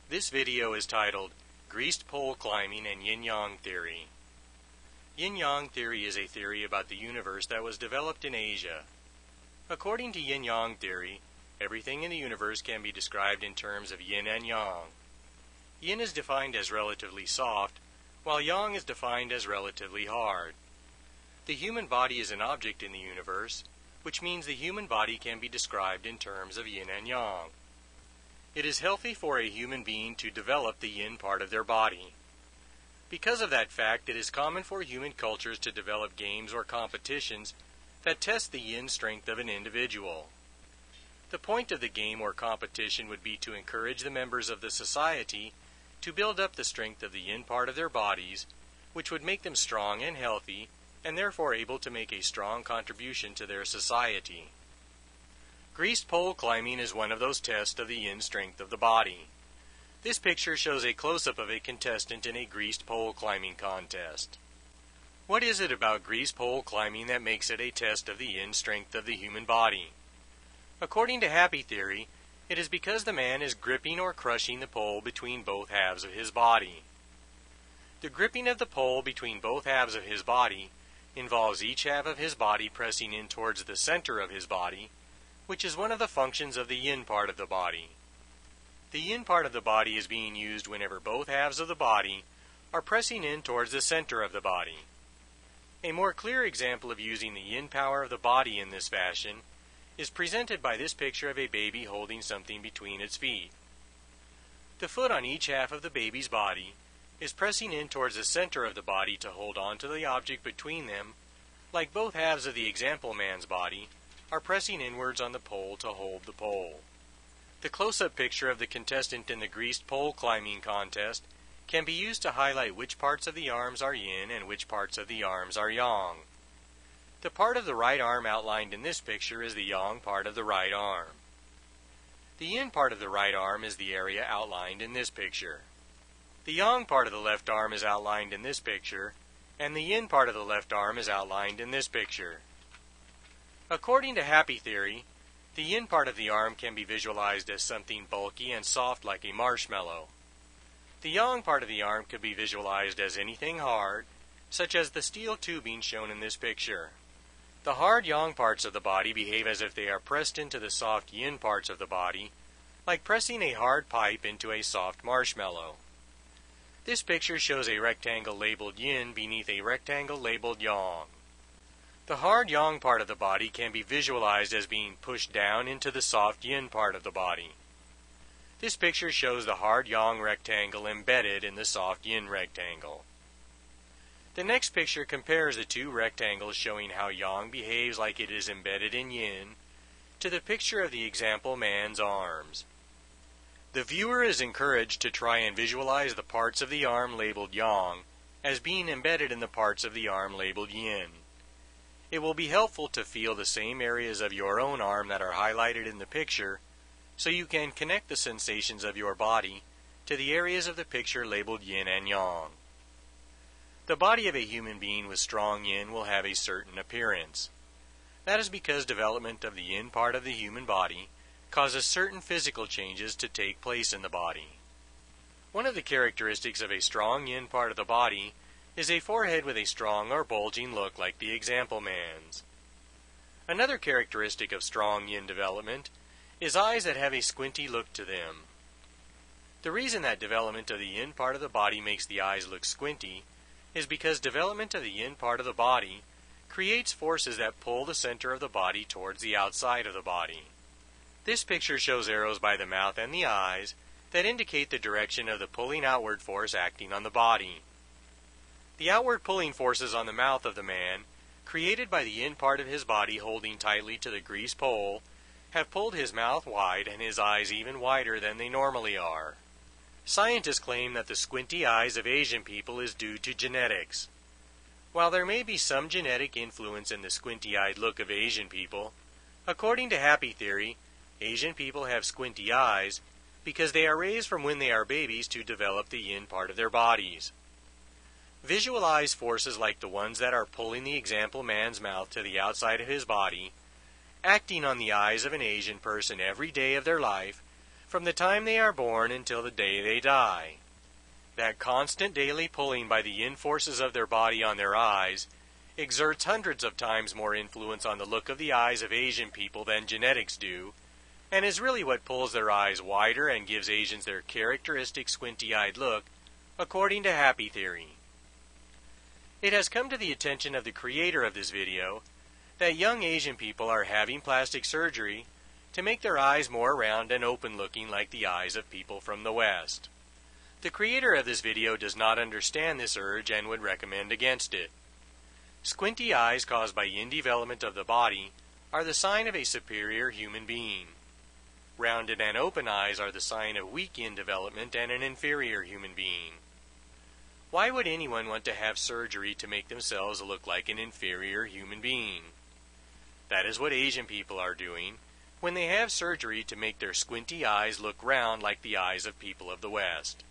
This video is titled, Greased Pole Climbing and Yin Yang Theory. Yin Yang Theory is a theory about the universe that was developed in Asia. According to Yin Yang Theory, everything in the universe can be described in terms of yin and yang. Yin is defined as relatively soft, while yang is defined as relatively hard. The human body is an object in the universe, which means the human body can be described in terms of yin and yang. It is healthy for a human being to develop the yin part of their body. Because of that fact, it is common for human cultures to develop games or competitions that test the yin strength of an individual. The point of the game or competition would be to encourage the members of the society to build up the strength of the yin part of their bodies, which would make them strong and healthy, and therefore able to make a strong contribution to their society. Greased pole climbing is one of those tests of the yin strength of the body. This picture shows a close-up of a contestant in a greased pole climbing contest. What is it about greased pole climbing that makes it a test of the yin strength of the human body? According to Happeh Theory, it is because the man is gripping or crushing the pole between both halves of his body. The gripping of the pole between both halves of his body involves each half of his body pressing in towards the center of his body, which is one of the functions of the yin part of the body. The yin part of the body is being used whenever both halves of the body are pressing in towards the center of the body. A more clear example of using the yin power of the body in this fashion is presented by this picture of a baby holding something between its feet. The foot on each half of the baby's body is pressing in towards the center of the body to hold on to the object between them, like both halves of the example man's body are pressing inwards on the pole to hold the pole. The close-up picture of the contestant in the greased pole climbing contest can be used to highlight which parts of the arms are yin and which parts of the arms are yang. The part of the right arm outlined in this picture is the yang part of the right arm. The yin part of the right arm is the area outlined in this picture. The yang part of the left arm is outlined in this picture, and the yin part of the left arm is outlined in this picture. According to Happeh Theory, the yin part of the arm can be visualized as something bulky and soft like a marshmallow. The yang part of the arm could be visualized as anything hard, such as the steel tubing shown in this picture. The hard yang parts of the body behave as if they are pressed into the soft yin parts of the body, like pressing a hard pipe into a soft marshmallow. This picture shows a rectangle labeled yin beneath a rectangle labeled yang. The hard yang part of the body can be visualized as being pushed down into the soft yin part of the body. This picture shows the hard yang rectangle embedded in the soft yin rectangle. The next picture compares the two rectangles showing how yang behaves like it is embedded in yin to the picture of the example man's arms. The viewer is encouraged to try and visualize the parts of the arm labeled yang as being embedded in the parts of the arm labeled yin. It will be helpful to feel the same areas of your own arm that are highlighted in the picture, so you can connect the sensations of your body to the areas of the picture labeled yin and yang. The body of a human being with strong yin will have a certain appearance. That is because development of the yin part of the human body causes certain physical changes to take place in the body. One of the characteristics of a strong yin part of the body is a forehead with a strong or bulging look like the example man's. Another characteristic of strong yin development is eyes that have a squinty look to them. The reason that development of the yin part of the body makes the eyes look squinty is because development of the yin part of the body creates forces that pull the center of the body towards the outside of the body. This picture shows arrows by the mouth and the eyes that indicate the direction of the pulling outward force acting on the body. The outward pulling forces on the mouth of the man, created by the yin part of his body holding tightly to the grease pole, have pulled his mouth wide and his eyes even wider than they normally are. Scientists claim that the squinty eyes of Asian people is due to genetics. While there may be some genetic influence in the squinty-eyed look of Asian people, according to Happeh Theory, Asian people have squinty eyes because they are raised from when they are babies to develop the yin part of their bodies. Visualize forces like the ones that are pulling the example man's mouth to the outside of his body, acting on the eyes of an Asian person every day of their life from the time they are born until the day they die. That constant daily pulling by the yin forces of their body on their eyes exerts hundreds of times more influence on the look of the eyes of Asian people than genetics do, and is really what pulls their eyes wider and gives Asians their characteristic squinty-eyed look, according to Happeh Theory. It has come to the attention of the creator of this video that young Asian people are having plastic surgery to make their eyes more round and open-looking like the eyes of people from the West. The creator of this video does not understand this urge and would recommend against it. Squinty eyes caused by yin development of the body are the sign of a superior human being. Rounded and open eyes are the sign of weak yin development and an inferior human being. Why would anyone want to have surgery to make themselves look like an inferior human being? That is what Asian people are doing when they have surgery to make their squinty eyes look round like the eyes of people of the West.